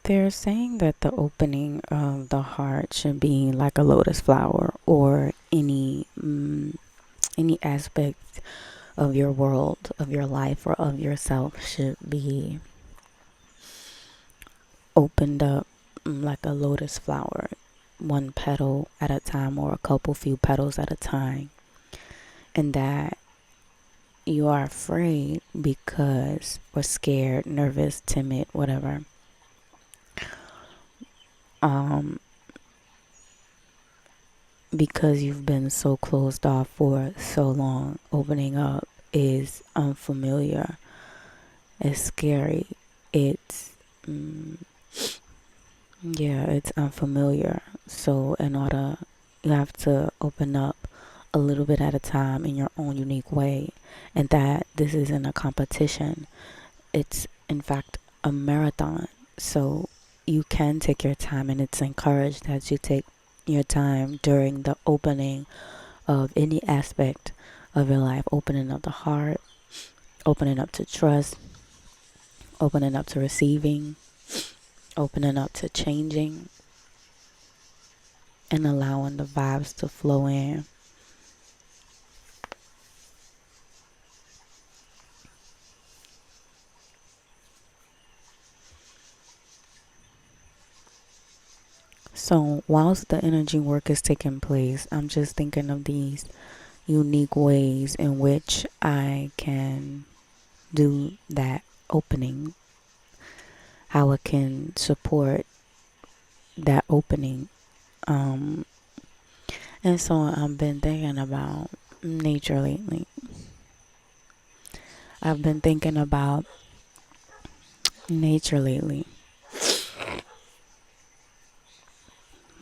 They're saying that the opening of the heart should be like a lotus flower, or any aspect of your world, of your life, or of yourself should be opened up, like a lotus flower, one petal at a time, or a couple few petals at a time. And that you are afraid because, or scared, nervous, timid, whatever, um because you've been so closed off for so long. Opening up is unfamiliar, it's scary, it's yeah, it's unfamiliar. So in order, you have to open up a little bit at a time in your own unique way, and that this isn't a competition. It's in fact a marathon. So you can take your time, and it's encouraged that you take your time during the opening of any aspect of your life, opening up the heart, opening up to trust, opening up to receiving, opening up to changing, and allowing the vibes to flow in. So, whilst the energy work is taking place, I'm just thinking of these unique ways in which I can do that opening, how it can support that opening. Um, and so I've been thinking about nature lately. I've been thinking about nature lately.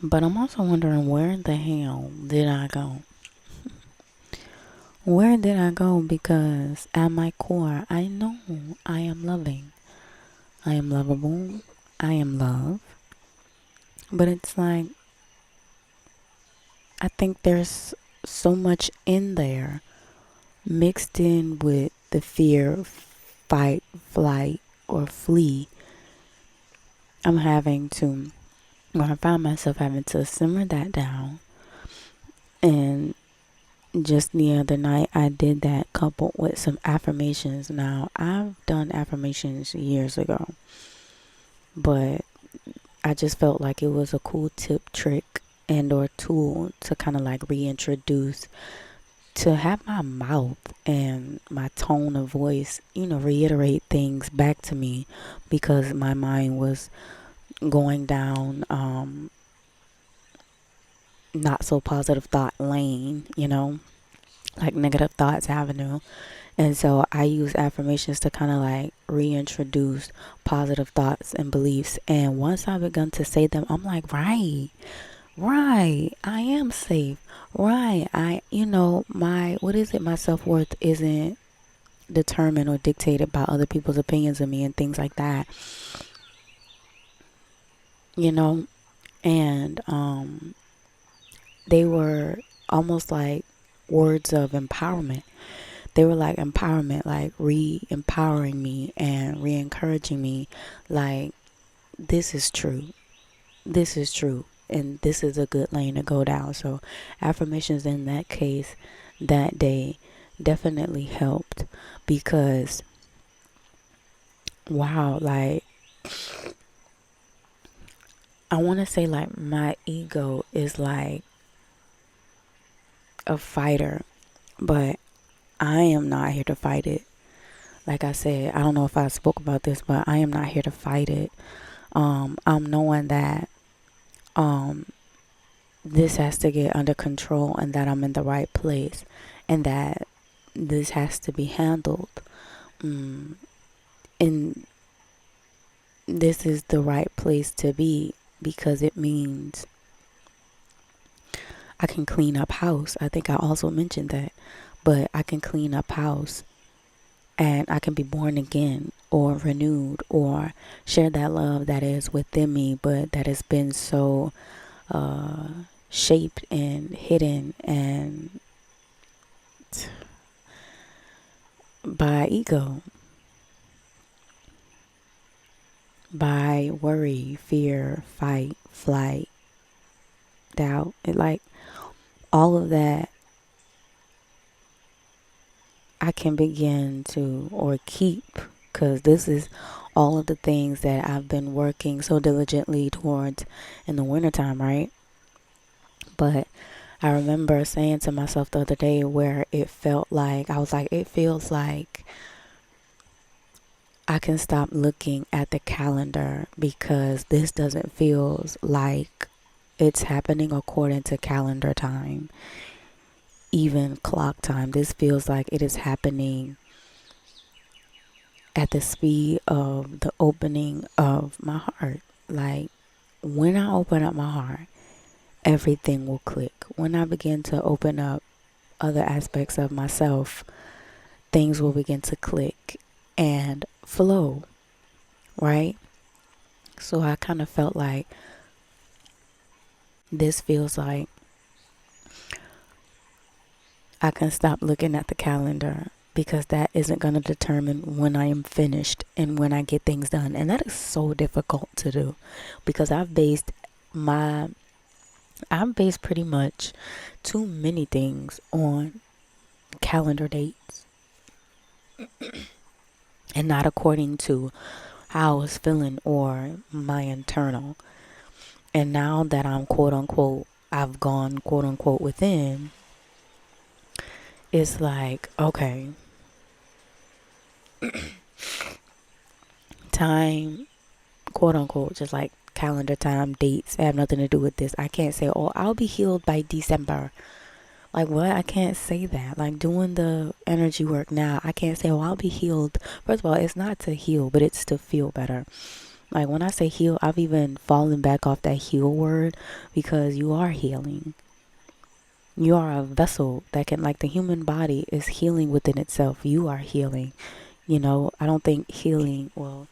But I'm also wondering, where the hell did I go? Where did I go? Because at my core, I know I am loving. I am lovable. I am love. But it's like, I think there's so much in there mixed in with the fear, fight, flight, or flee. I'm having to, or I find myself having to simmer that down. And just the other night, I did that coupled with some affirmations. Now, I've done affirmations years ago, but I just felt like it was a cool tip, trick, and or tool to kind of like reintroduce, to have my mouth and my tone of voice, reiterate things back to me, because my mind was going down not so positive thought lane, like negative thoughts avenue. And so I use affirmations to kind of like reintroduce positive thoughts and beliefs. And once I begun to say them, I'm like, right, right, I am safe. Right, what is it? My self worth isn't determined or dictated by other people's opinions of me and things like that, you know? And they were almost like words of empowerment. They were like empowerment, like re-empowering me and re-encouraging me, like, this is true, this is true, and this is a good lane to go down. So affirmations in that case, that day, definitely helped, because wow, like, I want to say, like, my ego is like a fighter, but I am not here to fight it. Like I said, I don't know if I spoke about this, but I am not here to fight it. I'm knowing that um this has to get under control, and that I'm in the right place, and that this has to be handled. Mm, and this is the right place to be, because it means I can clean up house. I think I also mentioned that, but I can clean up house, and I can be born again or renewed, or share that love that is within me, but that has been so uh, shaped and hidden and by ego. by worry, fear, fight, flight, doubt. It like all of that I can begin to or keep, because this is all of the things that I've been working so diligently towards in the wintertime, right? But I remember saying to myself the other day where it felt like, I was like, it feels like I can stop looking at the calendar because this doesn't feel like it's happening according to calendar time, even clock time. This feels like it is happening at the speed of the opening of my heart. Like when I open up my heart, everything will click. When I begin to open up other aspects of myself, things will begin to click and flow, right? So I kind of felt like this feels like I can stop looking at the calendar because that isn't going to determine when I am finished and when I get things done. And that is so difficult to do because I've based pretty much too many things on calendar dates and not according to how I was feeling or my internal. And now that I'm quote unquote, I've gone quote unquote within, it's like, okay, time, quote unquote, just like calendar time, dates have nothing to do with this. I can't say, oh, I'll be healed by December. Like, what? I can't say that. Like, doing the energy work now, I can't say, oh, I'll be healed. First of all, it's not to heal, but it's to feel better. Like, when I say heal, I've even fallen back off that heal word because you are healing. You are a vessel that can, like, the human body is healing within itself. You are healing. I don't think healing, well,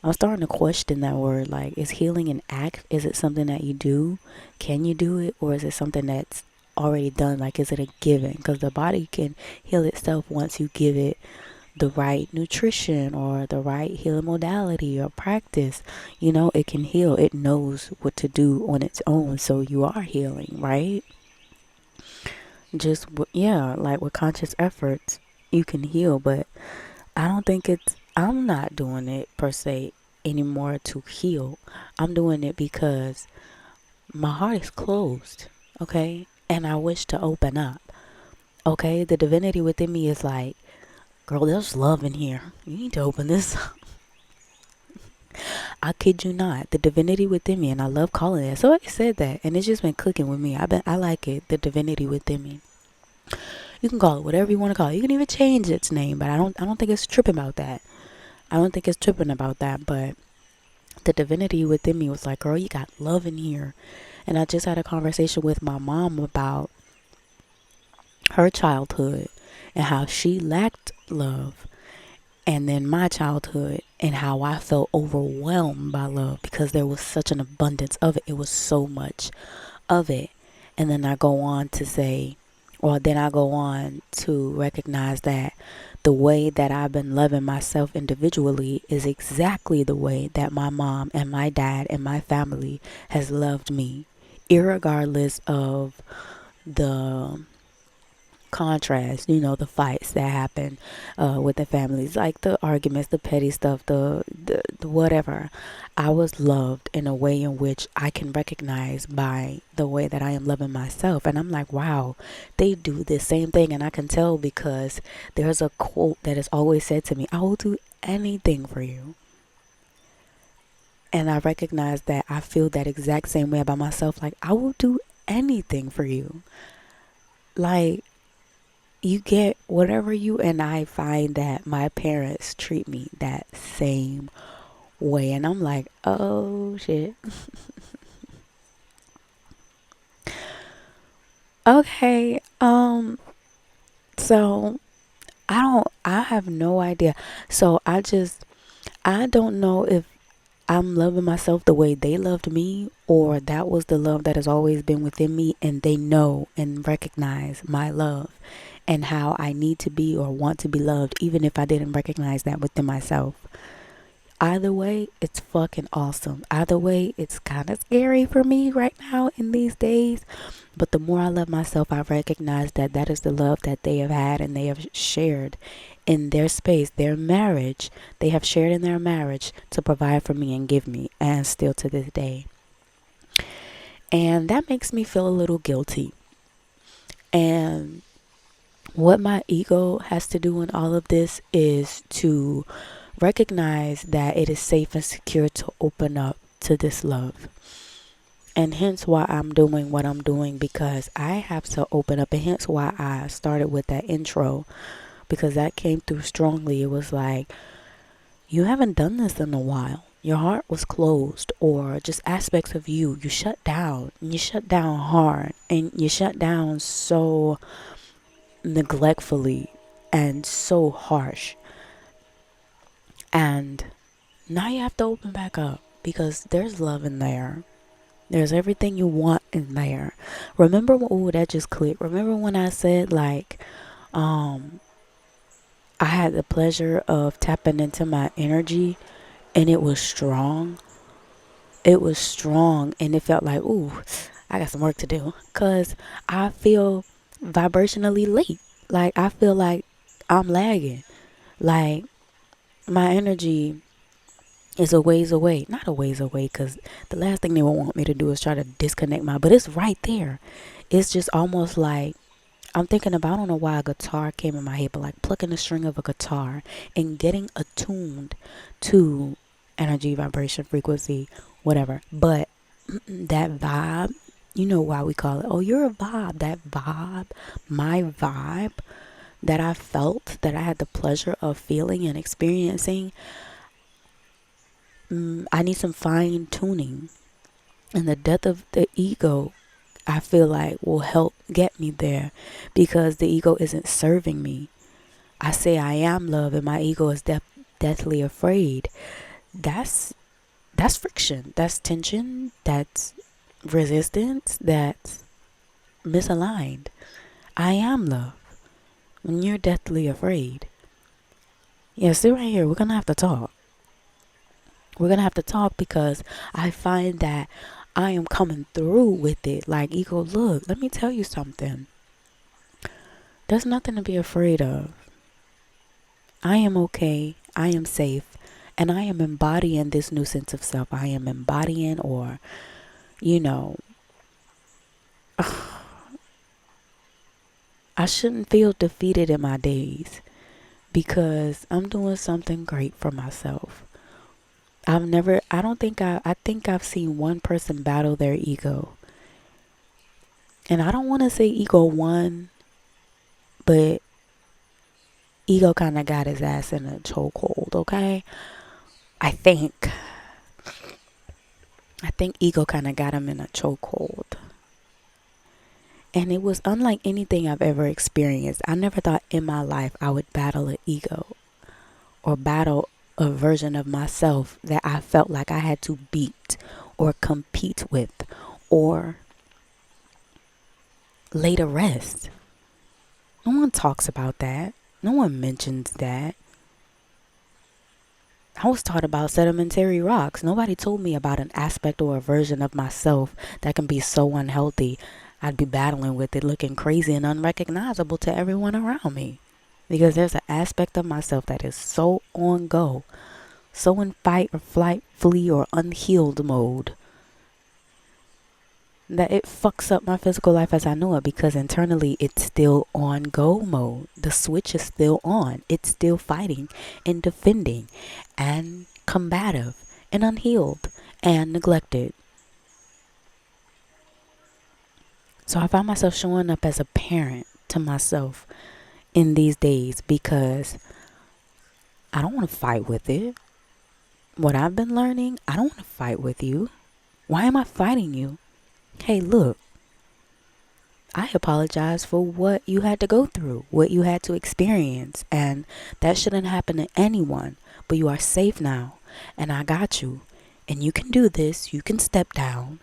I'm starting to question that word. Like, is healing an act? Is it something that you do? Can you do it? Or is it something that's already done? Like, is it a given? Because the body can heal itself once you give it the right nutrition or the right healing modality or practice. It can heal. It knows what to do on its own. So you are healing, right? Yeah, like with conscious efforts, you can heal. But I'm not doing it per se anymore to heal. I'm doing it because my heart is closed, okay? And I wish to open up, okay? The divinity within me is like, girl, there's love in here. You need to open this up. I kid you not. The divinity within me, and I love calling it. So I said that, and it's just been clicking with me. I like it. The divinity within me. You can call it whatever you want to call it. You can even change its name, but I don't think it's tripping about that. I don't think it's tripping about that, but the divinity within me was like, girl, you got love in here. And I just had a conversation with my mom about her childhood and how she lacked love. And then my childhood and how I felt overwhelmed by love because there was such an abundance of it. It was so much of it. And then I go on to say, or then I go on to recognize that the way that I've been loving myself individually is exactly the way that my mom and my dad and my family has loved me, irregardless of the contrast, the fights that happen with the families, like the arguments, the petty stuff, the whatever. I was loved in a way in which I can recognize by the way that I am loving myself. And I'm like, wow, they do the same thing. And I can tell because there's a quote that is always said to me, I will do anything for you. And I recognize that I feel that exact same way about myself. Like, I will do anything for you. Like, you get whatever you, and I find that my parents treat me that same way. And I'm like, oh shit. Okay. So I have no idea. So I don't know if I'm loving myself the way they loved me, or that was the love that has always been within me, and they know and recognize my love and how I need to be or want to be loved, even if I didn't recognize that within myself. Either way, it's fucking awesome. Either way, it's kind of scary for me right now in these days. But the more I love myself, I recognize that that is the love that they have had and they have shared in their space, their marriage. They have shared in their marriage to provide for me and give me, and still to this day. And that makes me feel a little guilty. And what my ego has to do in all of this is to recognize that it is safe and secure to open up to this love. And hence why I'm doing what I'm doing, because I have to open up. And hence why I started with that intro, because that came through strongly. It was like, you haven't done this in a while. Your heart was closed, or just aspects of you. You shut down. And you shut down hard. And you shut down so neglectfully and so harsh. And now you have to open back up, because there's love in there. There's everything you want in there. Remember, oh, that just clicked. Remember when I said, like, I had the pleasure of tapping into my energy, and it was strong. It was strong, and it felt like, ooh, I got some work to do, because I feel vibrationally late. Like, I feel like I'm lagging. Like, my energy is a ways away. Not a ways away, because the last thing they would want me to do is try to disconnect but it's right there. It's just almost like I'm thinking about, I don't know why a guitar came in my head, but like plucking the string of a guitar and getting attuned to energy, vibration, frequency, whatever. But that vibe, you know why we call it, oh, you're a vibe. That vibe, my vibe that I felt, that I had the pleasure of feeling and experiencing, I need some fine tuning. And the death of the ego, I feel like, will help get me there, because the ego isn't serving me. I say I am love, and my ego is deathly afraid. That's friction. That's tension. That's resistance. That's misaligned. I am love when you're deathly afraid. Yeah, sit right here. We're gonna have to talk. We're gonna have to talk, because I find that I am coming through with it. Like, ego, look, let me tell you something. There's nothing to be afraid of. I am okay. I am safe. And I am embodying this new sense of self. I am embodying, or, you know, I shouldn't feel defeated in my days, because I'm doing something great for myself. I think I've seen one person battle their ego. And I don't want to say ego won, but ego kind of got his ass in a chokehold, okay? I think. Ego kind of got him in a chokehold. And it was unlike anything I've ever experienced. I never thought in my life I would battle an ego, or battle a version of myself that I felt like I had to beat or compete with or lay to rest. No one talks about that. No one mentions that. I was taught about sedimentary rocks. Nobody told me about an aspect or a version of myself that can be so unhealthy. I'd be battling with it, looking crazy and unrecognizable to everyone around me. Because there's an aspect of myself that is so on go, so in fight or flight, flee or unhealed mode, that it fucks up my physical life as I know it, because internally it's still on go mode. The switch is still on. It's still fighting and defending and combative and unhealed and neglected. So I find myself showing up as a parent to myself in these days, because I don't want to fight with it. What I've been learning, I don't want to fight with you. Why am I fighting you? Hey, look, I apologize for what you had to go through, what you had to experience, and that shouldn't happen to anyone. But you are safe now, and I got you, and you can do this. You can step down,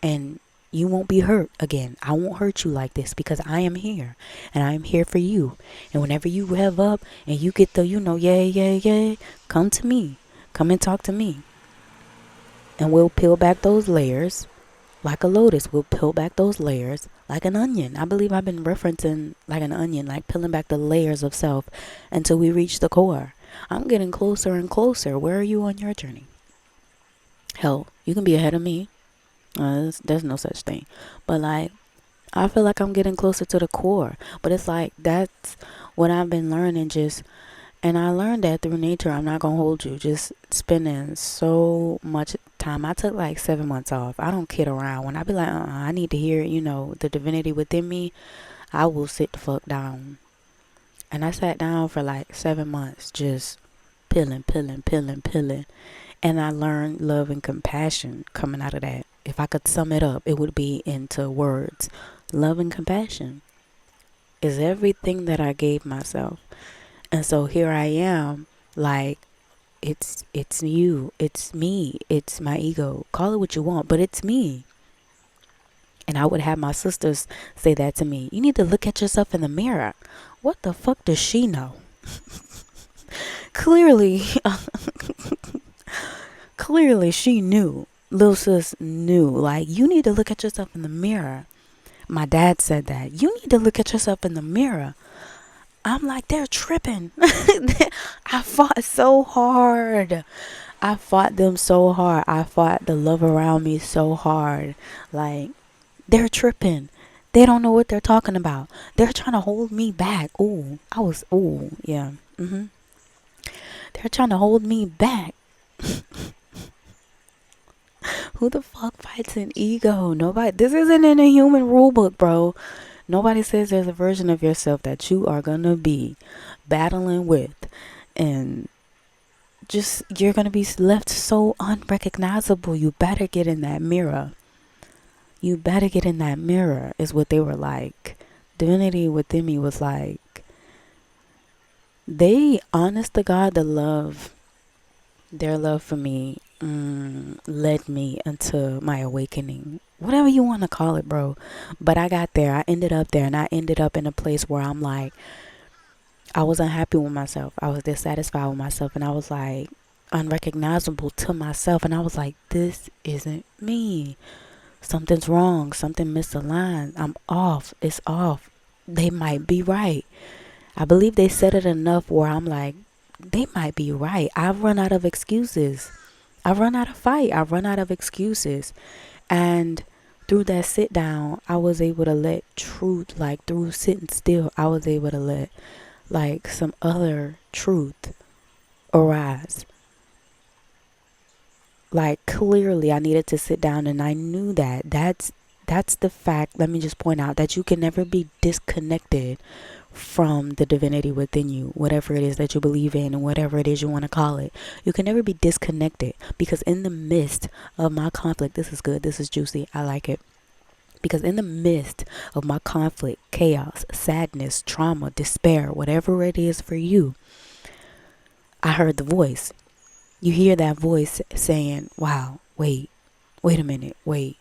and you won't be hurt again. I won't hurt you like this, because I am here, and I am here for you. And whenever you rev up and you get the, yeah, come to me. Come and talk to me. And we'll peel back those layers like a lotus. We'll peel back those layers like an onion. I believe I've been referencing like an onion, like peeling back the layers of self until we reach the core. I'm getting closer and closer. Where are you on your journey? Hell, you can be ahead of me. There's no such thing. But like, I feel like I'm getting closer to the core. But it's like, that's what I've been learning just. And I learned that through nature. I'm not going to hold you. Just spending so much time. I took like 7 months off. I don't kid around. When I be like, I need to hear, the divinity within me, I will sit the fuck down. And I sat down for like 7 months, just peeling, peeling, peeling, peeling. And I learned love and compassion coming out of that. If I could sum it up, it would be into words. Love and compassion is everything that I gave myself. And so here I am, like, it's you, it's me, it's my ego. Call it what you want, but it's me. And I would have my sisters say that to me. You need to look at yourself in the mirror. What the fuck does she know? Clearly, clearly she knew. Little sis knew. Like, you need to look at yourself in the mirror. My dad said that. You need to look at yourself in the mirror. I'm like, they're tripping. I fought so hard. I fought them so hard. I fought the love around me so hard. Like, they're tripping. They don't know what they're talking about. They're trying to hold me back. Yeah. They're trying to hold me back. Who the fuck fights an ego? Nobody. This isn't in a human rule book, bro. Nobody says there's a version of yourself that you are gonna be battling with, and just you're gonna be left so unrecognizable. You better get in that mirror. You better get in that mirror, is what they were like. Divinity within me was like, they, honest to God, their love for me led me into my awakening. Whatever you want to call it, bro. But I got there. I ended up there, and I ended up in a place where I'm like, I was unhappy with myself. I was dissatisfied with myself, and I was like unrecognizable to myself. And I was like, this isn't me. Something's wrong. Something misaligned. I'm off. It's off. They might be right. I believe they said it enough where I'm like, they might be right. I've run out of excuses. I've run out of fight. I've run out of excuses. And through that sit down, I was able to let truth, like through sitting still, I was able to let like some other truth arise. Like, clearly I needed to sit down, and I knew that. That's the fact. Let me just point out that you can never be disconnected from the divinity within you, whatever it is that you believe in and whatever it is you want to call it. You can never be disconnected, because in the midst of my conflict, this is good, this is juicy, I like it. Because in the midst of my conflict, chaos, sadness, trauma, despair, whatever it is for you, I heard the voice. You hear that voice saying, wow, wait a minute, wait.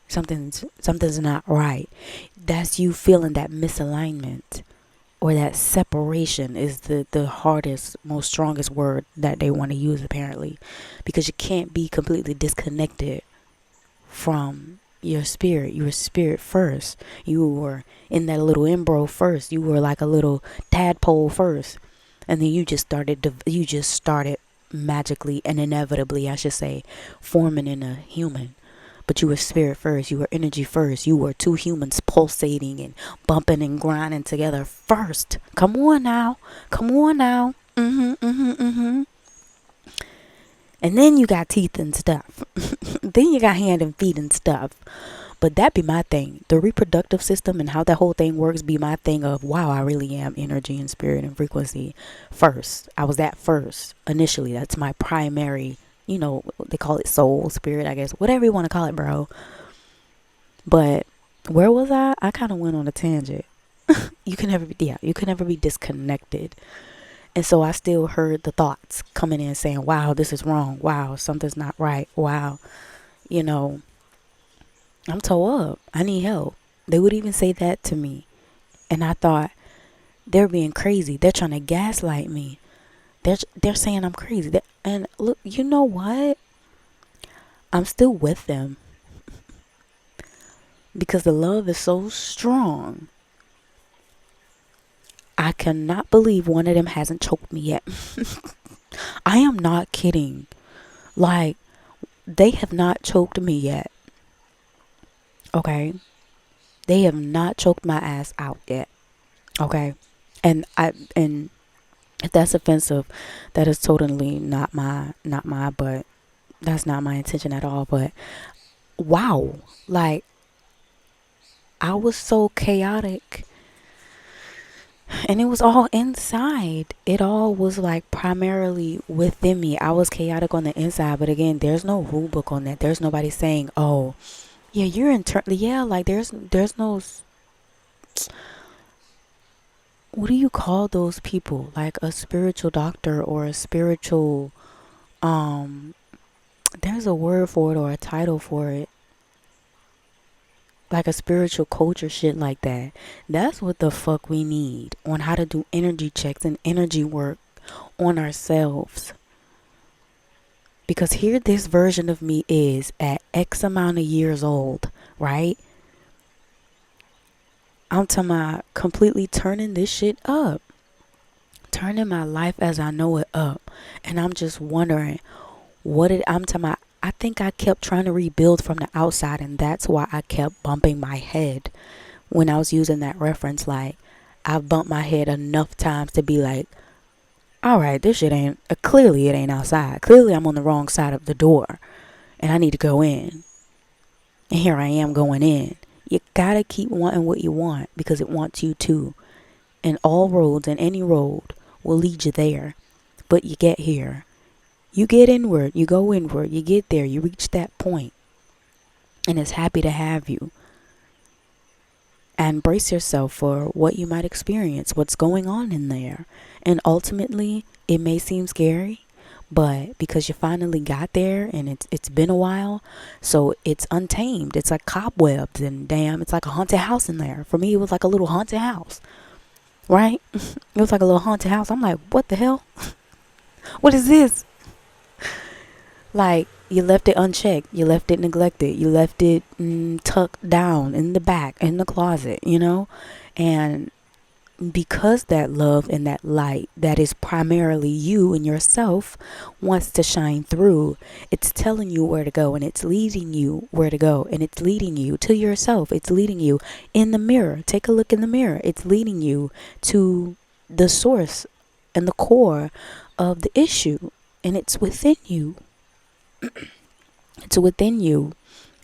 Something's not right. That's you feeling that misalignment, or that separation is the hardest, most strongest word that they want to use, apparently. Because you can't be completely disconnected from your spirit. You were spirit first. You were in that little embryo first. You were like a little tadpole first. And then you just started magically and inevitably, I should say, forming in a human. But you were spirit first. You were energy first. You were two humans pulsating and bumping and grinding together first. Come on now. And then you got teeth and stuff. Then you got hand and feet and stuff. But that be my thing. The reproductive system and how that whole thing works be my thing of, wow, I really am energy and spirit and frequency first. I was that first initially. That's my primary, they call it soul, spirit, I guess. Whatever you want to call it, bro. But where was I? I kind of went on a tangent. You can never be disconnected. And so I still heard the thoughts coming in saying, wow, this is wrong. Wow, something's not right. Wow, I'm toe up. I need help. They would even say that to me. And I thought, they're being crazy. They're trying to gaslight me. They're saying I'm crazy. And look, you know what? I'm still with them because the love is so strong. I cannot believe one of them hasn't choked me yet. I am not kidding. Like, they have not choked me yet. Okay? They have not choked my ass out yet. Okay? And if that's offensive, that is totally not my but that's not my intention at all. But wow. Like, I was so chaotic, and it was all inside. It all was like primarily within me. I was chaotic on the inside, but again, there's no rule book on that. There's nobody saying, "Oh, yeah, you're internally." Yeah, like there's no. What do you call those people? Like a spiritual doctor or a spiritual um. There's a word for it or a title for it. Like a spiritual coach or shit like that. That's what the fuck we need on how to do energy checks and energy work on ourselves. Because here this version of me is at X amount of years old, right? I'm talking about completely turning this shit up. Turning my life as I know it up. And I'm just wondering I'm talking about. I think I kept trying to rebuild from the outside, and that's why I kept bumping my head when I was using that reference. Like, I've bumped my head enough times to be like, all right, this shit ain't, clearly it ain't outside. Clearly I'm on the wrong side of the door and I need to go in. And here I am going in. You gotta keep wanting what you want because it wants you too. And all roads and any road will lead you there. But you get here. You get inward. You go inward. You get there. You reach that point. And it's happy to have you. And brace yourself for what you might experience, what's going on in there. And ultimately, it may seem scary, but because you finally got there and it's been a while, so it's untamed. It's like cobwebs and damn, it's like a haunted house in there. For me, it was like a little haunted house, right? It was like a little haunted house. I'm like, what the hell? What is this? Like, you left it unchecked. You left it neglected. You left it tucked down in the back, in the closet, you know? And because that love and that light that is primarily you and yourself wants to shine through, it's telling you where to go and it's leading you where to go and it's leading you to yourself. It's leading you in the mirror. Take a look in the mirror. It's leading you to the source and the core of the issue, and it's within you. It's within you.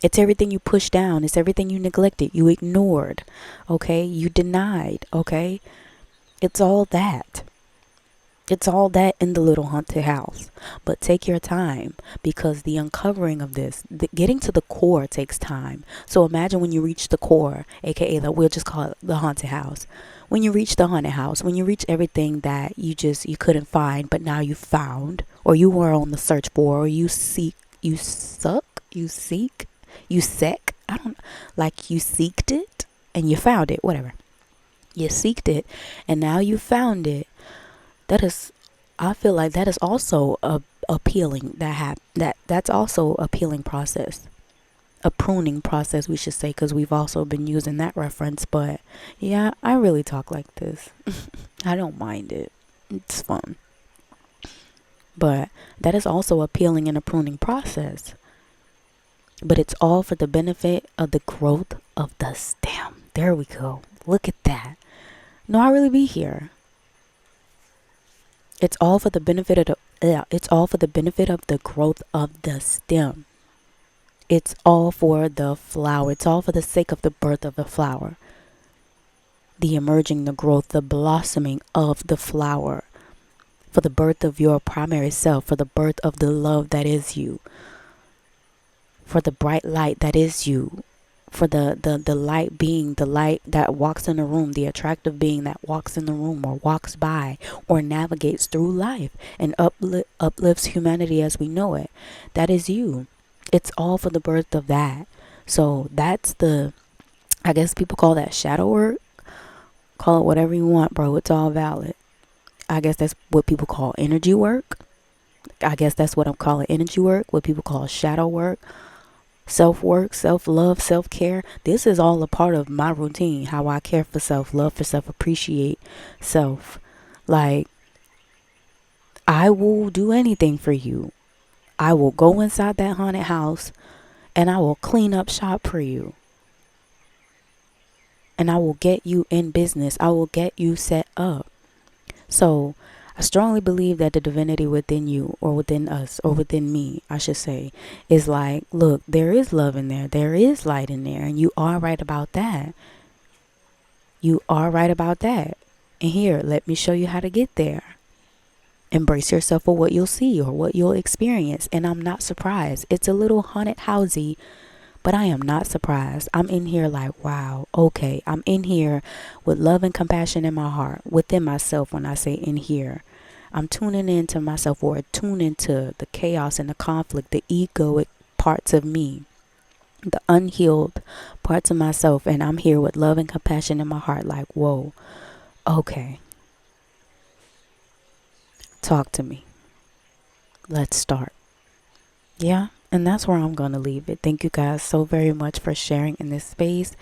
It's everything you pushed down. It's everything you neglected. You ignored. Okay? You denied. Okay? It's all that. It's all that in the little haunted house. But take your time because the uncovering of this, getting to the core takes time. So imagine when you reach the core, aka we'll just call it the haunted house. When you reach the haunted house, when you reach everything that you couldn't find, but now you found, or you were on the search for, or you seek, you seek, I don't, like you seeked it and you found it, whatever. You seeked it and now you found it. I feel like that is also appealing. That's also a peeling process, a pruning process, we should say, because we've also been using that reference. But yeah, I really talk like this. I don't mind it. It's fun. But that is also a peeling and a pruning process. But it's all for the benefit of the growth of the stem. There we go. Look at that. No, I really be here. It's all for the benefit of it's all for the benefit of the growth of the stem. It's all for the flower. It's all for the sake of the birth of the flower. The emerging, the growth, the blossoming of the flower. For the birth of your primary self. For the birth of the love that is you. For the bright light that is you. For the light being, the light that walks in the room, the attractive being that walks in the room or walks by or navigates through life and uplifts humanity as we know it. That is you. It's all for the birth of that. So that's I guess people call that shadow work. Call it whatever you want, bro. It's all valid. I guess that's what people call energy work. I guess that's what I'm calling energy work, what people call shadow work, self love, self care. This is all a part of my routine, how I care for self, love for self, appreciate self. Like, I will do anything for you. I will go inside that haunted house and I will clean up shop for you. And I will get you in business. I will get you set up. So I strongly believe that the divinity within you, or within us, or within me, I should say, is like, look, there is love in there. There is light in there. And you are right about that. You are right about that. And here, let me show you how to get there. Embrace yourself for what you'll see or what you'll experience. And I'm not surprised. It's a little haunted housey, but I am not surprised. I'm in here like, wow, okay. I'm in here with love and compassion in my heart, within myself. When I say in here, I'm tuning into myself, or tuning to the chaos and the conflict, the egoic parts of me, the unhealed parts of myself. And I'm here with love and compassion in my heart like, whoa, okay, talk to me. Let's start. Yeah. And that's where I'm going to leave it. Thank you guys so very much for sharing in this space.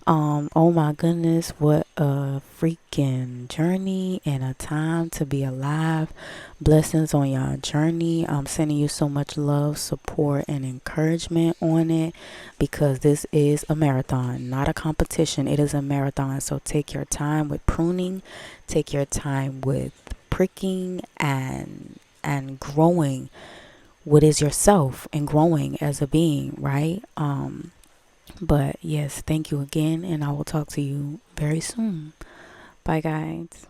Oh my goodness, what a freaking journey and a time to be alive. Blessings on your journey. I'm sending you so much love, support, and encouragement on it, because this is a marathon, not a competition. It is a marathon. So take your time with pruning, take your time with pricking and growing what is yourself and growing as a being, right? But yes, thank you again, and I will talk to you very soon. Bye, guys.